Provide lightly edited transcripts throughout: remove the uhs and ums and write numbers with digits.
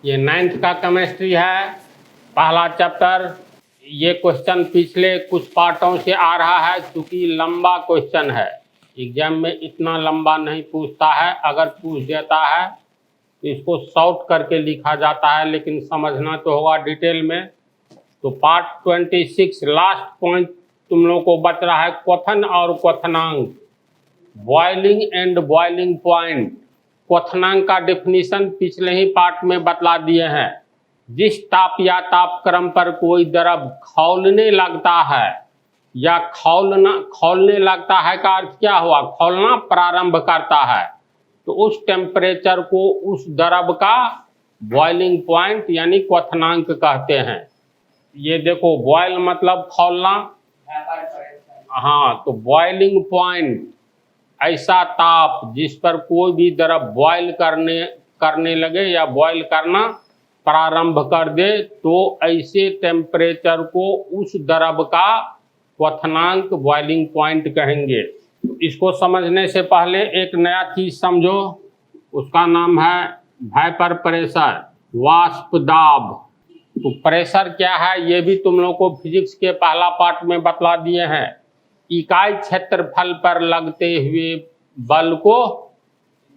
ये 9th का chemistry है, पहला चैप्टर। ये क्वेश्चन पिछले कुछ पार्टों से आ रहा है, चूँकि लंबा क्वेश्चन है, एग्जाम में इतना लंबा नहीं पूछता है। अगर पूछ देता है तो इसको शॉर्ट करके लिखा जाता है, लेकिन समझना तो होगा डिटेल में। तो पार्ट 26 लास्ट पॉइंट तुम लोगों को बच रहा है, क्वथन और क्वथनांक, बॉइलिंग एंड बॉइलिंग पॉइंट। क्वथनांक का डेफिनेशन पिछले ही पार्ट में बतला दिए हैं। जिस ताप या तापक्रम पर कोई द्रव खौलने लगता है या खौलने लगता है का अर्थ क्या हुआ, खौलना प्रारंभ करता है, तो उस टेम्परेचर को उस द्रव का बॉइलिंग पॉइंट यानी क्वथनांक कहते हैं। ये देखो, बॉयल मतलब खौलना, हाँ, तो बॉइलिंग पॉइंट ऐसा ताप जिस पर कोई भी द्रव बॉयल करने लगे या बॉयल करना प्रारंभ कर दे, तो ऐसे टेम्परेचर को उस द्रव का क्वथनांक बॉइलिंग पॉइंट कहेंगे। तो इसको समझने से पहले एक नया चीज समझो, उसका नाम है वेपर प्रेशर, वाष्प दाब। तो प्रेशर क्या है ये भी तुम लोग को फिजिक्स के पहला पार्ट में बतला दिए हैं। इकाई क्षेत्रफल पर लगते हुए बल को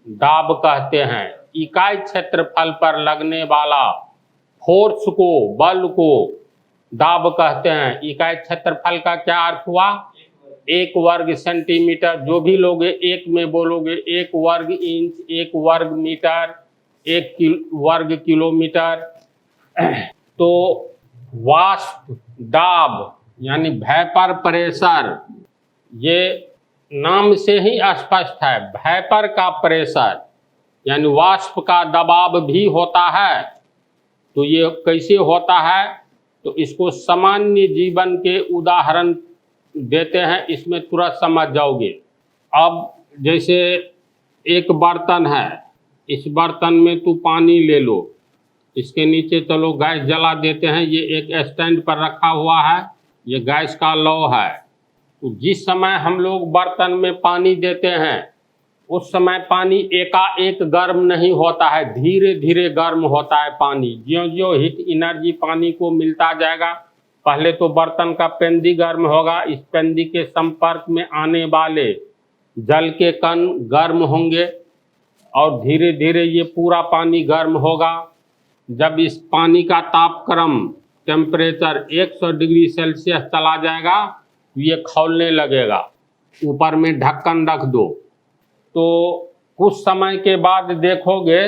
दाब कहते हैं। इकाई क्षेत्रफल पर लगने वाला फोर्स को, बल को दाब कहते हैं। इकाई क्षेत्रफल का क्या अर्थ हुआ, 1 वर्ग सेंटीमीटर। जो भी लोगे एक में बोलोगे, 1 वर्ग इंच, 1 वर्ग मीटर, 1 वर्ग किलोमीटर। तो वाष्प दाब यानी वेपर प्रेशर, ये नाम से ही स्पष्ट है। वेपर का प्रेशर यानी वाष्प का दबाव भी होता है। तो ये कैसे होता है, तो इसको सामान्य जीवन के उदाहरण देते हैं, इसमें तुरंत समझ जाओगे। अब जैसे एक बर्तन है, इस बर्तन में तू पानी ले लो, इसके नीचे चलो गैस जला देते हैं। ये एक स्टैंड पर रखा हुआ है, ये गैस का लौ है। तो जिस समय हम लोग बर्तन में पानी देते हैं, उस समय पानी एकाएक गर्म नहीं होता है, धीरे धीरे गर्म होता है पानी। ज्यों ज्यों हीट एनर्जी पानी को मिलता जाएगा, पहले तो बर्तन का पेंदी गर्म होगा, इस पेंदी के संपर्क में आने वाले जल के कण गर्म होंगे और धीरे धीरे ये पूरा पानी गर्म होगा। जब इस पानी का तापक्रम टेम्परेचर 100 डिग्री सेल्सियस चला जाएगा, तो ये खौलने लगेगा। ऊपर में ढक्कन रख दो, तो कुछ समय के बाद देखोगे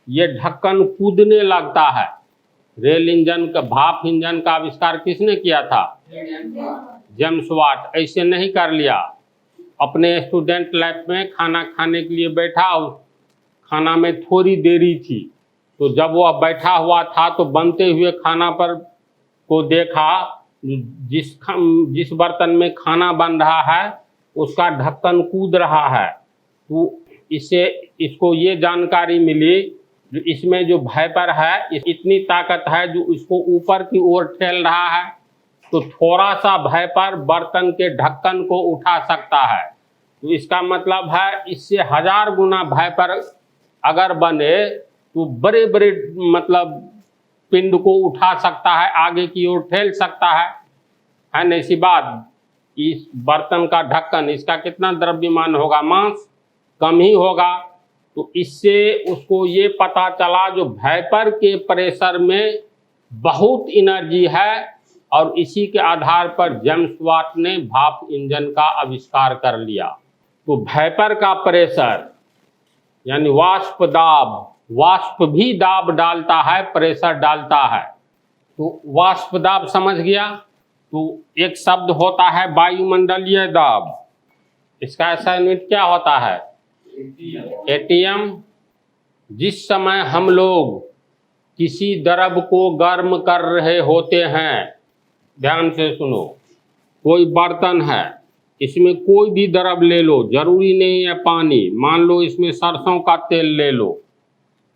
ये ढक्कन कूदने लगता है। रेल इंजन का, भाप इंजन का आविष्कार किसने किया था, जेम्स वाट। ऐसे नहीं कर लिया, अपने स्टूडेंट लाइफ में खाना खाने के लिए बैठा, उस खाना में थोड़ी देरी थी, तो जब वह बैठा हुआ था तो बनते हुए खाना पर को देखा, जिस बर्तन में खाना बन रहा है उसका ढक्कन कूद रहा है। तो इसको ये जानकारी मिली, जो इसमें जो वेपर है इतनी ताकत है जो इसको ऊपर की ओर ठेल रहा है। तो थोड़ा सा वेपर बर्तन के ढक्कन को उठा सकता है। तो इसका मतलब है इससे 1000 गुना वेपर अगर बने तो बड़े बड़े मतलब पिंड को उठा सकता है, आगे की ओर ठेल सकता है ना। ऐसी बात, इस बर्तन का ढक्कन, इसका कितना द्रव्यमान होगा, मास कम ही होगा। तो इससे उसको ये पता चला जो वेपर के प्रेशर में बहुत एनर्जी है, और इसी के आधार पर जेम्स वाट ने भाप इंजन का आविष्कार कर लिया। तो वेपर का प्रेशर यानी वाष्प दाब, वाष्प भी दाब डालता है, प्रेशर डालता है। तो वाष्प दाब समझ गया। तो एक शब्द होता है वायुमंडलीय दाब, इसका ऐसा यूनिट क्या होता है, एटीएम। जिस समय हम लोग किसी द्रव को गर्म कर रहे होते हैं, ध्यान से सुनो, कोई बर्तन है, इसमें कोई भी द्रव ले लो, जरूरी नहीं है पानी, मान लो इसमें सरसों का तेल ले लो,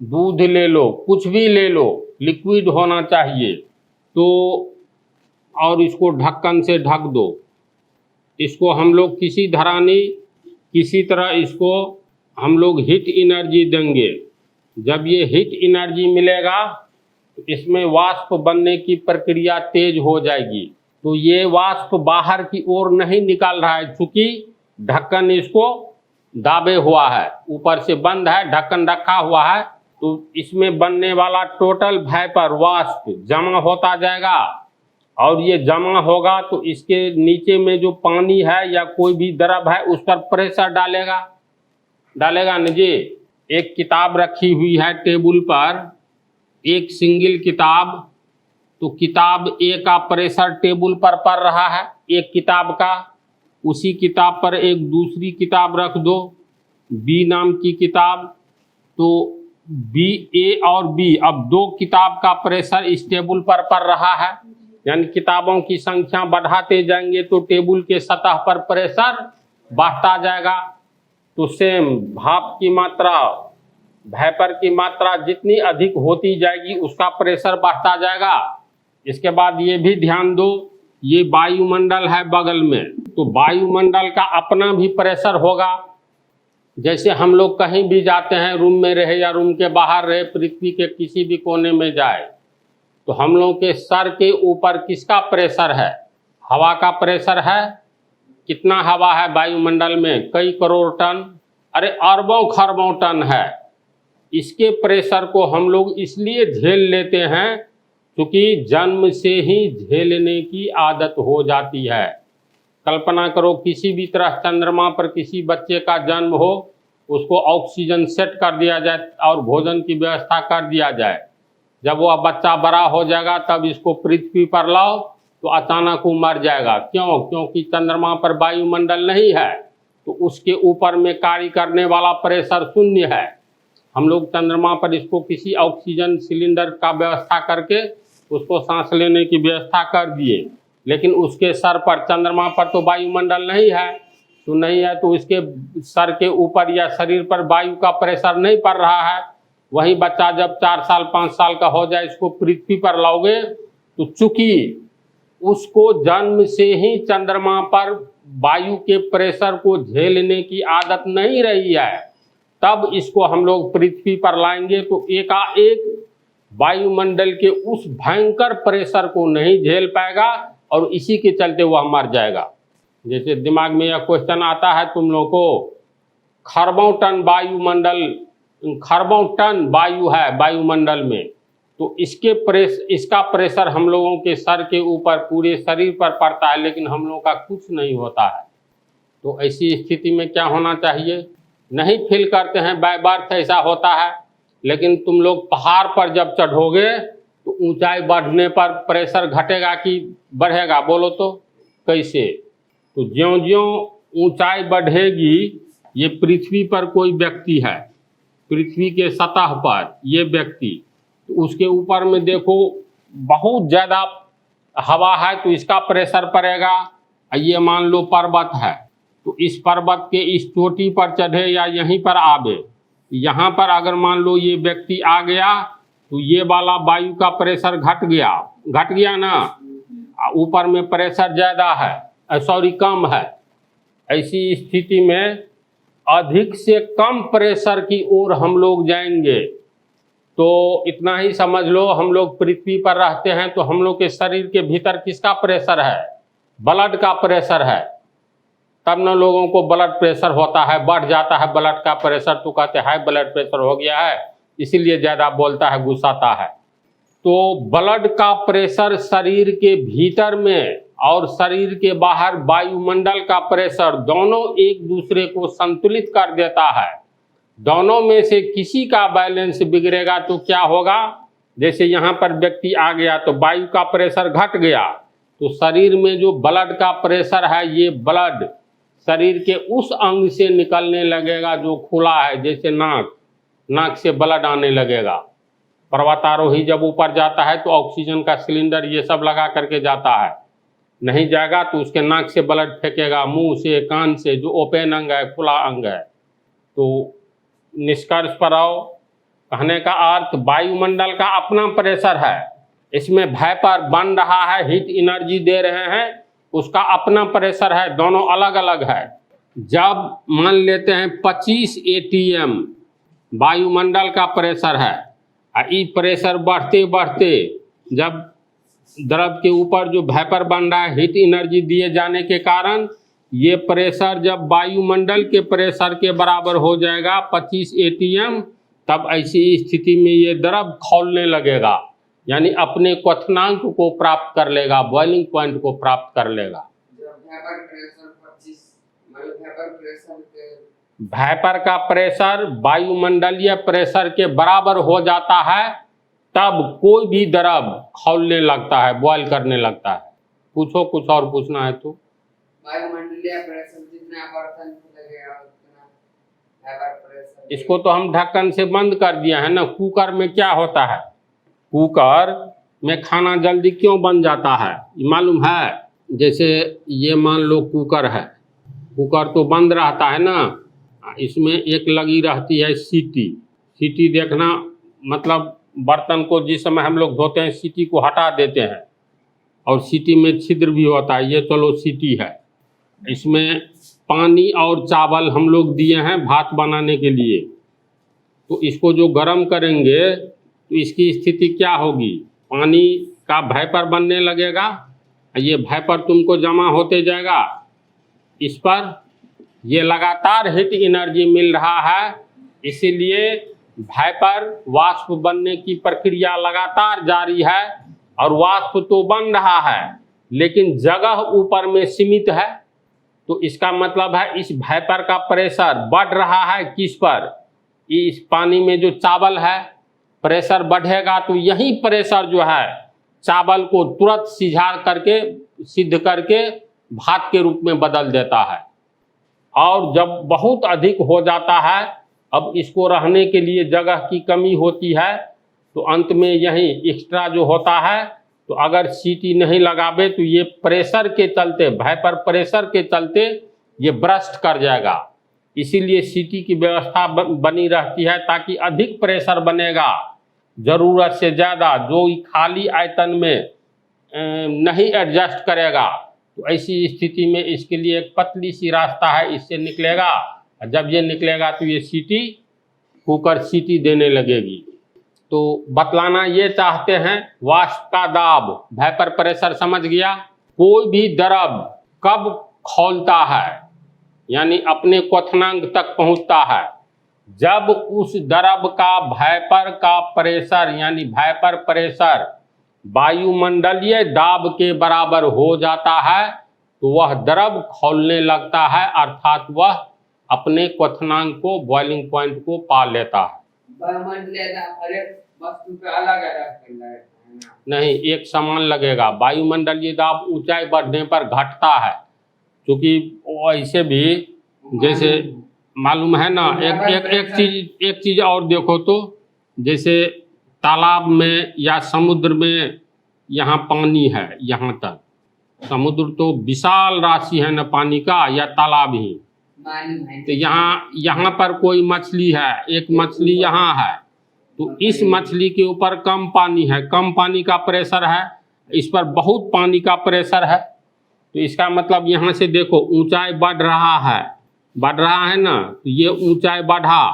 दूध ले लो, कुछ भी ले लो, लिक्विड होना चाहिए। तो और इसको ढक्कन से ढक दो। इसको हम लोग किसी धरानी, किसी तरह इसको हम लोग हीट एनर्जी देंगे। जब ये हीट एनर्जी मिलेगा तो इसमें वाष्प बनने की प्रक्रिया तेज हो जाएगी। तो ये वाष्प बाहर की ओर नहीं निकल रहा है, चूंकि ढक्कन इसको दाबे हुआ है, ऊपर से बंद है, ढक्कन रखा हुआ है। तो इसमें बनने वाला टोटल वेपर वाष्प जमा होता जाएगा, और ये जमा होगा तो इसके नीचे में जो पानी है या कोई भी द्रव है उस पर प्रेशर डालेगा न जी। एक किताब रखी हुई है टेबल पर, एक सिंगल किताब, तो किताब ए का प्रेशर टेबल पर पड़ रहा है एक किताब का, उसी किताब पर एक दूसरी किताब रख दो, बी नाम की किताब, तो बी, ए और बी, अब दो किताब का प्रेशर इस टेबल पर पड़ रहा है। यानी किताबों की संख्या बढ़ाते जाएंगे तो टेबल के सतह पर प्रेशर बढ़ता जाएगा। तो सेम भाप की मात्रा, वेपर की मात्रा जितनी अधिक होती जाएगी उसका प्रेशर बढ़ता जाएगा। इसके बाद ये भी ध्यान दो, ये वायुमंडल है बगल में, तो वायुमंडल का अपना भी प्रेशर होगा। जैसे हम लोग कहीं भी जाते हैं, रूम में रहे या रूम के बाहर रहे, पृथ्वी के किसी भी कोने में जाए, तो हम लोग के सर के ऊपर किसका प्रेशर है? हवा का प्रेशर है। कितना हवा है वायुमंडल में? कई करोड़ टन, अरे अरबों खरबों टन है। इसके प्रेशर को हम लोग इसलिए झेल लेते हैं क्योंकि जन्म से ही झेलने की आदत हो जाती है। कल्पना करो किसी भी तरह चंद्रमा पर किसी बच्चे का जन्म हो, उसको ऑक्सीजन सेट कर दिया जाए और भोजन की व्यवस्था कर दिया जाए। जब वह बच्चा बड़ा हो जाएगा तब इसको पृथ्वी पर लाओ तो अचानक वो मर जाएगा। क्यों? क्योंकि चंद्रमा पर वायुमंडल नहीं है, तो उसके ऊपर में कार्य करने वाला प्रेशर शून्य है। हम लोग चंद्रमा पर इसको किसी ऑक्सीजन सिलेंडर का व्यवस्था करके उसको सांस लेने की व्यवस्था कर दिए, लेकिन उसके सर पर, चंद्रमा पर तो वायुमंडल नहीं है, तो नहीं है तो इसके सर के ऊपर या शरीर पर वायु का प्रेशर नहीं पड़ रहा है। वही बच्चा जब 4 साल 5 साल का हो जाए, इसको पृथ्वी पर लाओगे तो चूंकि उसको जन्म से ही चंद्रमा पर वायु के प्रेशर को झेलने की आदत नहीं रही है, तब इसको हम लोग पृथ्वी पर लाएंगे तो एकाएक वायुमंडल के उस भयंकर प्रेशर को नहीं झेल पाएगा और इसी के चलते वह मर जाएगा। जैसे दिमाग में यह क्वेश्चन आता है तुम लोगों को, खरबों टन वायु है वायुमंडल में, तो इसका प्रेशर हम लोगों के सर के ऊपर पूरे शरीर पर पड़ता है, लेकिन हम लोगों का कुछ नहीं होता है। तो ऐसी स्थिति में क्या होना चाहिए? नहीं फील करते हैं, बाय बर्थ ऐसा होता है, लेकिन तुम लोग पहाड़ पर जब चढ़ोगे तो ऊंचाई बढ़ने पर प्रेशर घटेगा कि बढ़ेगा? बोलो तो कैसे? तो ज्यों-ज्यों ऊंचाई बढ़ेगी, ये पृथ्वी पर कोई व्यक्ति है, पृथ्वी के सतह पर ये व्यक्ति, तो उसके ऊपर में देखो बहुत ज़्यादा हवा है तो इसका प्रेशर पड़ेगा। ये मान लो पर्वत है, तो इस पर्वत के इस चोटी पर चढ़े या यहीं पर आवे, यहाँ पर अगर मान लो ये व्यक्ति आ गया तो ये वाला वायु का प्रेशर घट गया ना, ऊपर में प्रेशर ज़्यादा है, कम है। ऐसी स्थिति में अधिक से कम प्रेशर की ओर हम लोग जाएंगे। तो इतना ही समझ लो, हम लोग पृथ्वी पर रहते हैं तो हम लोग के शरीर के भीतर किसका प्रेशर है? ब्लड का प्रेशर है। तब न लोगों को ब्लड प्रेशर होता है, बढ़ जाता है ब्लड का प्रेशर, तो कहते हैं हाई ब्लड प्रेशर हो गया है, इसीलिए ज़्यादा बोलता है, गुस्साता है। तो ब्लड का प्रेशर शरीर के भीतर में और शरीर के बाहर वायुमंडल का प्रेशर, दोनों एक दूसरे को संतुलित कर देता है। दोनों में से किसी का बैलेंस बिगड़ेगा तो क्या होगा? जैसे यहाँ पर व्यक्ति आ गया तो वायु का प्रेशर घट गया, तो शरीर में जो ब्लड का प्रेशर है, ये ब्लड शरीर के उस अंग से निकलने लगेगा जो खुला है, जैसे नाक से ब्लड आने लगेगा। पर्वतारोही जब ऊपर जाता है तो ऑक्सीजन का सिलेंडर ये सब लगा करके जाता है, नहीं जाएगा तो उसके नाक से ब्लड फेंकेगा, मुंह से, कान से, जो ओपन अंग है, खुला अंग है। तो निष्कर्ष पर आओ, कहने का अर्थ वायुमंडल का अपना प्रेशर है, इसमें वेपर बन रहा है, हीट एनर्जी दे रहे हैं, उसका अपना प्रेशर है, दोनों अलग अलग है। जब मान लेते हैं 25 ATM वायुमंडल का प्रेशर है। ये प्रेशर बढ़ते बढ़ते जब द्रव के ऊपर जो वेपर बन रहा है, हीट एनर्जी दिए जाने के कारण ये प्रेशर जब वायुमंडल के प्रेशर के बराबर हो जाएगा 25 atm, तब ऐसी स्थिति में ये द्रव खौलने लगेगा, यानी अपने क्वथनांक को प्राप्त कर लेगा, बॉइलिंग पॉइंट को प्राप्त कर लेगा। वेपर का प्रेशर वायुमंडलीय प्रेशर के बराबर हो जाता है, तब कोई भी द्रव खौलने लगता है, बॉयल करने लगता है। पूछो, कुछ और पूछना है तो। वायुमंडलीय प्रेशर जितना बर्तन लगेगा उतना वेपर प्रेशर। इसको तो हम ढक्कन से बंद कर दिया है ना। कुकर में क्या होता है, कुकर में खाना जल्दी क्यों बन जाता है मालूम है? जैसे ये मान लो कुकर है, कुकर तो बंद रहता है ना, इसमें एक लगी रहती है सीटी। सीटी देखना मतलब बर्तन को जिस समय हम लोग धोते हैं सीटी को हटा देते हैं, और सीटी में छिद्र भी होता है। ये चलो सीटी है, इसमें पानी और चावल हम लोग दिए हैं भात बनाने के लिए। तो इसको जो गर्म करेंगे तो इसकी स्थिति क्या होगी? पानी का वेपर बनने लगेगा, ये वेपर तुमको जमा होते जाएगा इस पर। ये लगातार हीट एनर्जी मिल रहा है, इसीलिए वेपर वाष्प बनने की प्रक्रिया लगातार जारी है। और वाष्प तो बन रहा है लेकिन जगह ऊपर में सीमित है। तो इसका मतलब है इस वेपर का प्रेशर बढ़ रहा है किस पर? इस पानी में जो चावल है, प्रेशर बढ़ेगा तो यही प्रेशर जो है चावल को तुरंत सिद्ध करके भात के रूप में बदल देता है। और जब बहुत अधिक हो जाता है, अब इसको रहने के लिए जगह की कमी होती है, तो अंत में यही एक्स्ट्रा जो होता है, तो अगर सीटी नहीं लगावे तो ये प्रेशर के चलते, वेपर प्रेशर के चलते ये ब्रस्ट कर जाएगा। इसीलिए सीटी की व्यवस्था बनी रहती है, ताकि अधिक प्रेशर बनेगा ज़रूरत से ज़्यादा, जो खाली आयतन में नहीं एडजस्ट करेगा। तो ऐसी स्थिति में इसके लिए एक पतली सी रास्ता है, इससे निकलेगा। जब ये निकलेगा तो ये सीटी, कुकर सीटी देने लगेगी। तो बतलाना ये चाहते हैं वाष्प का दाब, वेपर प्रेशर समझ गया। कोई भी द्रव कब खौलता है यानी अपने क्वथनांक तक पहुंचता है, जब उस द्रव का वेपर का प्रेशर यानी वेपर प्रेशर वायुमंडलीय दाब के बराबर हो जाता है, तो वह द्रव खौलने लगता है, अर्थात वह अपने क्वथनांक को, बॉइलिंग पॉइंट को पा लेता है। वायुमंडलीय दाब हर एक वस्तु पे अलग अलग नहीं, एक समान लगेगा। वायुमंडलीय दाब ऊंचाई बढ़ने पर घटता है, क्योंकि ऐसे भी जैसे मालूम है ना, एक चीज और देखो तो, जैसे तालाब में या समुद्र में यहाँ पानी है, यहाँ तक समुद्र तो विशाल राशि है न पानी का, या तालाब ही, तो यहाँ पर कोई मछली है, एक मछली यहाँ है, तो इस मछली के ऊपर कम पानी है, कम पानी का प्रेशर है, इस पर बहुत पानी का प्रेशर है। तो इसका मतलब यहाँ से देखो ऊंचाई बढ़ रहा है ना, तो ये ऊंचाई बढ़ा,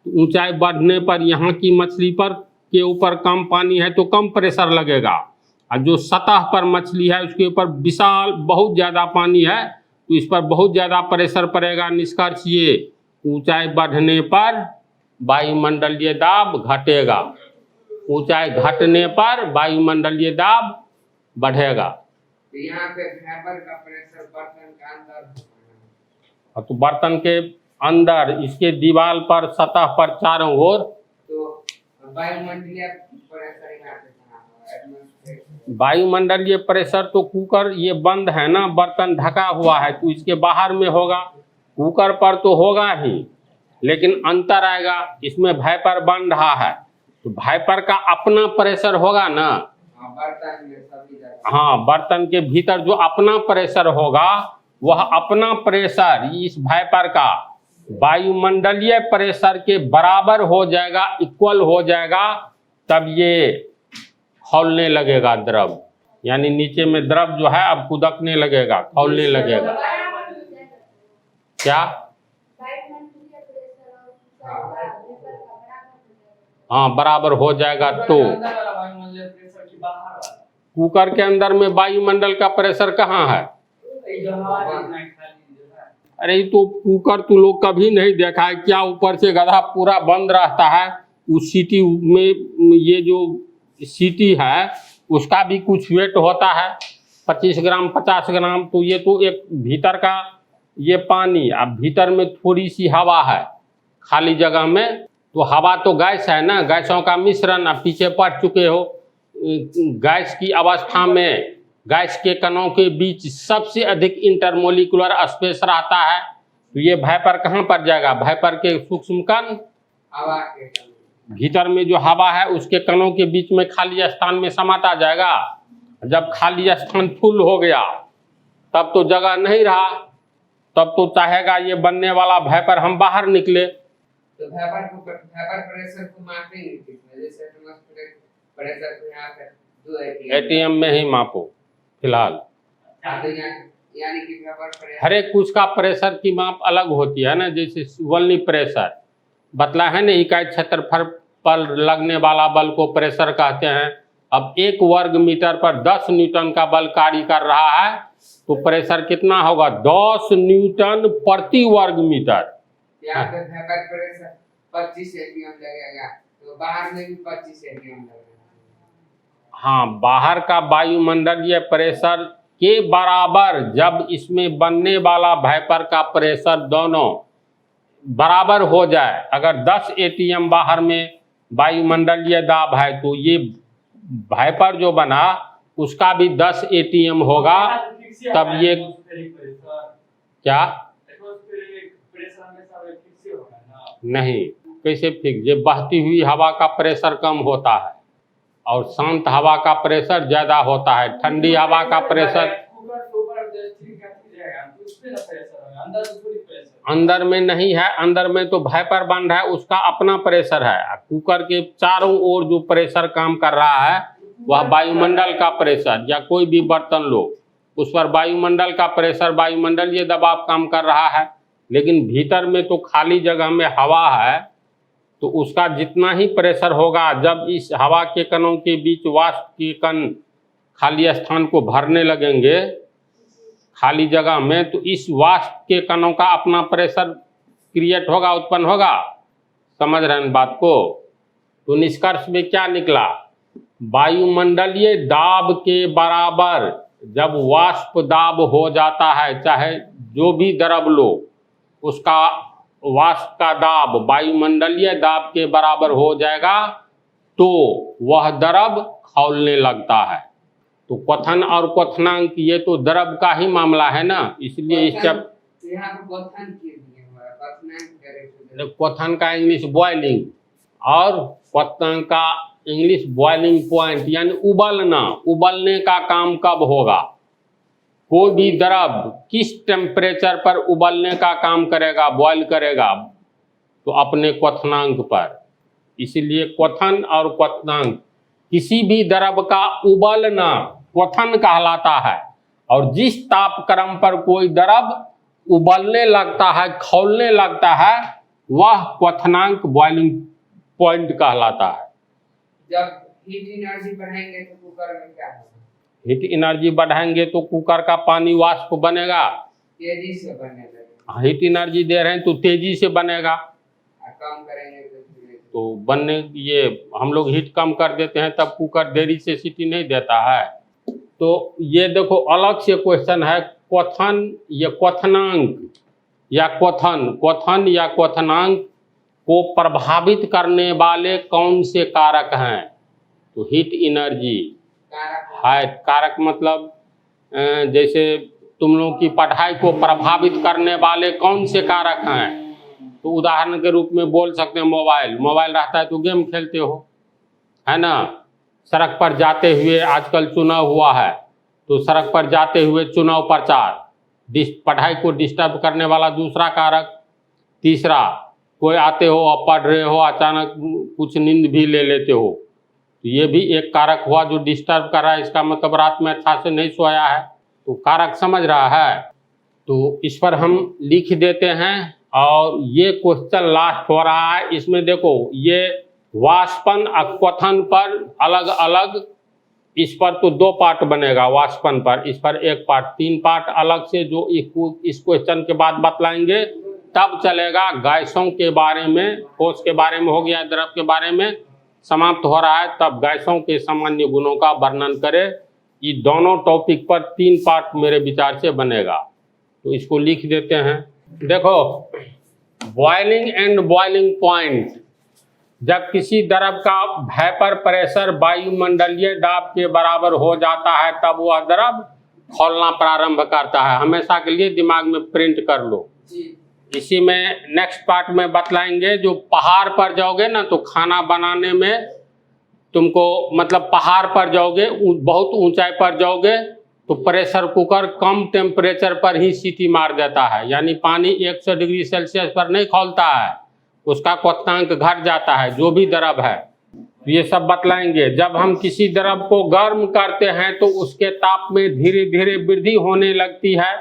तो ऊंचाई बढ़ने पर यहाँ की मछली पर के ऊपर कम पानी है तो कम प्रेशर लगेगा, और जो सतह पर मछली है उसके ऊपर विशाल बहुत ज़्यादा पानी है तो इस पर बहुत ज़्यादा प्रेशर पड़ेगा। निष्कर्ष ये, ऊंचाई बढ़ने पर वायुमंडलीय दाब घटेगा, ऊंचाई घटने पर वायुमंडलीय दाब बढ़ेगा। तो यहाँ पे वेपर का प्रेशर बर्तन के अंदर, तो बर्तन के अंदर इसके दीवार पर, सतह पर चारों ओर, तो वायुमंडलीय प्रेशर यहाँ पे वायुमंडलीय प्रेशर तो कुकर ये बंद है ना, बर्तन ढका हुआ है, तो इसके बाहर में होगा। कुकर पर तो होगा ही, लेकिन अंतर आएगा, इसमें वेपर बन रहा है तो वेपर का अपना प्रेशर होगा ना। हाँ, बर्तन के भीतर जो अपना प्रेशर होगा, वह अपना प्रेशर इस वेपर का वायुमंडलीय प्रेशर के बराबर हो जाएगा, इक्वल हो जाएगा, तब ये खौलने लगेगा द्रव, यानी नीचे में द्रव जो है अब कुदकने लगेगा, खौलने लगेगा। क्या हाँ बराबर हो जाएगा तो अंदर वाला वायुमंडलीय प्रेशर की बाहर वाला कुकर के अंदर में वायुमंडल का प्रेशर कहाँ है? ये जो हवा इतना खाली जो है अरे ये तो कुकर तू लोग कभी नहीं देखा है क्या? ऊपर से गधा पूरा बंद रहता है। उस सीटी में ये जो सीटी है उसका भी कुछ वेट होता है, 25 ग्राम 50 ग्राम। तो ये तो एक भीतर का ये पानी, अब भीतर में थोड़ी सी हवा है खाली जगह में, तो हवा तो गैस है ना, गैसों का मिश्रण। अब पीछे पढ़ चुके हो गैस की अवस्था में गैस के कणों के बीच सबसे अधिक इंटरमोलिकुलर स्पेस रहता है। तो ये वाइपर कहाँ पर जाएगा? वाइपर के सूक्ष्म कण हवा के भीतर में जो हवा है उसके कणों के बीच में खाली स्थान में समाता जाएगा। जब खाली स्थान फुल हो गया तब तो जगह नहीं रहा, तब तो चाहेगा ये बनने वाला वाइपर हम बाहर निकले। तो वेपर प्रेशर को मापेंगे किसमें? जैसे एटमॉस्फेरिक प्रेशर को यहाँ पे जो एटीएम में ही मापो फिलहाल। तो यानी कि वेपर प्रेशर हर एक कुछ का प्रेशर की माप अलग होती है ना, जैसे वोल्नी प्रेशर बतला है ना, इकाई क्षेत्रफल पर लगने वाला बल को प्रेशर कहते हैं। अब 1 वर्ग मीटर पर 10 न्यूटन का बल कार्य कर रहा है तो प्रेशर कितना होगा? 10 न्यूटन प्रति वर्ग मीटर। यहाँ पे वेपर प्रेशर 25 एटीएम लगेगा, तो बाहर में भी 25 एटीएम लगेगा। हाँ, बाहर का वायुमंडलीय प्रेशर के बराबर जब इसमें बनने वाला वाइपर का प्रेशर दोनों बराबर हो जाए, अगर 10 एटीएम बाहर में वायुमंडलीय दाब है तो ये वाइपर जो बना उसका भी 10 एटीएम होगा, तब ये क्या नहीं कैसे फिक्स? ये बहती हुई हवा का प्रेशर कम होता है और शांत हवा का प्रेशर ज़्यादा होता है। ठंडी हवा का प्रेशर अंदर में नहीं है, अंदर में तो वाइपर बन रहा है उसका अपना प्रेशर है। कुकर के चारों ओर जो प्रेशर काम कर रहा है वह वायुमंडल का प्रेशर, या कोई भी बर्तन लो उस पर वायुमंडल का प्रेशर, वायुमंडलीय दबाव काम कर रहा है। लेकिन भीतर में तो खाली जगह में हवा है तो उसका जितना ही प्रेशर होगा, जब इस हवा के कणों के बीच वाष्प के कण खाली स्थान को भरने लगेंगे खाली जगह में, तो इस वाष्प के कणों का अपना प्रेशर क्रिएट होगा, उत्पन्न होगा। समझ रहे हैं बात को? तो निष्कर्ष में क्या निकला? वायुमंडलीय दाब के बराबर जब वाष्प दाब हो जाता है, चाहे जो भी द्रव लो उसका वाष्प का दाब वायुमंडलीय दाब के बराबर हो जाएगा तो वह द्रव खौलने लगता है। तो क्वथन और क्वथनांक ये तो द्रव का ही मामला है ना, इसलिए इस जब यहाँ पे क्वथन के दिए हुआ है, क्वथनांक करेक्ट। क्वथन का इंग्लिश बॉइलिंग और क्वथनांक का इंग्लिश बॉइलिंग पॉइंट, यानी उबलना। उबलने का काम कब होगा? कोई भी द्रव किस टेम्परेचर पर उबलने का काम करेगा, बॉयल करेगा? तो अपने क्वथनांक पर। इसलिए क्वथन और क्वथनांक, किसी भी द्रव का उबलना क्वथन कहलाता है, और जिस तापक्रम पर कोई द्रव उबलने लगता है, खौलने लगता है, वह क्वथनांक बॉइलिंग पॉइंट कहलाता है। जब हीट एनर्जी बढ़ाएंगे तो कुकर में क्या होगा? हीट एनर्जी बढ़ाएंगे तो कुकर का पानी वाष्प बनेगा, तेजी से बनने लगेगा। हीट एनर्जी दे रहे हैं तो तेजी से बनेगा। कम करेंगे तो बनने, ये हम लोग हीट कम कर देते हैं तब कुकर देरी से सीटी नहीं देता है। तो ये देखो अलग से क्वेश्चन है, क्वथन या क्वथनांक या क्वथन या क्वथनांक को प्रभावित करने वाले कौन से कारक हैं? तो हीट एनर्जी है कारक, मतलब जैसे तुम लोगों की पढ़ाई को प्रभावित करने वाले कौन से कारक हैं? तो उदाहरण के रूप में बोल सकते हैं मोबाइल रहता है तो गेम खेलते हो, है ना। सड़क पर जाते हुए आजकल चुनाव हुआ है तो सड़क पर जाते हुए चुनाव प्रचार, पढ़ाई को डिस्टर्ब करने वाला दूसरा कारक। तीसरा, कोई आते हो और पढ़ रहे हो, अचानक कुछ नींद भी ले लेते हो, तो ये भी एक कारक हुआ जो डिस्टर्ब कर रहा है। इसका मतलब रात में अच्छा से नहीं सोया है, तो कारक समझ रहा है। तो इस पर हम लिख देते हैं। और ये क्वेश्चन लास्ट हो रहा है, इसमें देखो ये वाष्पन अक्वथन पर अलग अलग, इस पर तो 2 पार्ट बनेगा वाष्पन पर, इस पर 1 पार्ट, 3 पार्ट अलग से जो इस क्वेश्चन के बाद बतलाएंगे। तब चलेगा गैसों के बारे में, ठोस के बारे में हो गया, द्रव के बारे में समाप्त हो रहा है, तब गैसों के सामान्य गुणों का वर्णन करें। ये दोनों टॉपिक पर 3 पार्ट मेरे विचार से बनेगा, तो इसको लिख देते हैं। देखो, बॉइलिंग एंड बॉइलिंग पॉइंट, जब किसी द्रव का वेपर प्रेशर वायुमंडलीय दाब के बराबर हो जाता है तब वह द्रव खौलना प्रारंभ करता है। हमेशा के लिए दिमाग में प्रिंट कर लो। इसी में नेक्स्ट पार्ट में बतलाएंगे, जो पहाड़ पर जाओगे ना तो खाना बनाने में तुमको, मतलब पहाड़ पर जाओगे, बहुत ऊंचाई पर जाओगे तो प्रेशर कुकर कम टेम्परेचर पर ही सीटी मार देता है, यानी पानी 100 डिग्री सेल्सियस पर नहीं खौलता है, उसका क्वथनांक घट जाता है, जो भी द्रव है। ये सब बतलाएंगे। जब हम किसी द्रव को गर्म करते हैं तो उसके ताप में धीरे धीरे वृद्धि होने लगती है,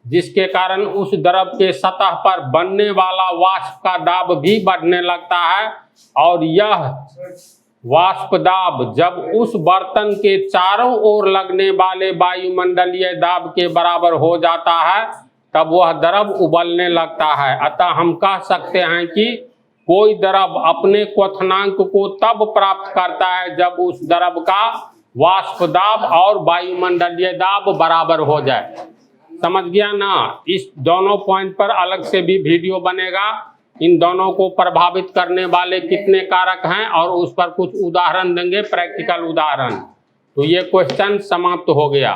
जिसके कारण उस द्रव के सतह पर बनने वाला वाष्प का दाब भी बढ़ने लगता है, और यह वाष्प दाब जब उस बर्तन के चारों ओर लगने वाले वायुमंडलीय दाब के बराबर हो जाता है तब वह द्रव उबलने लगता है। अतः हम कह सकते हैं कि कोई द्रव अपने क्वथनांक को तब प्राप्त करता है जब उस द्रव का वाष्प दाब और वायुमंडलीय दाब बराबर हो जाए। समझ गया ना? इस दोनों पॉइंट पर अलग से भी वीडियो बनेगा। इन दोनों को प्रभावित करने वाले कितने कारक हैं और उस पर कुछ उदाहरण देंगे, प्रैक्टिकल उदाहरण। तो ये क्वेश्चन समाप्त हो गया।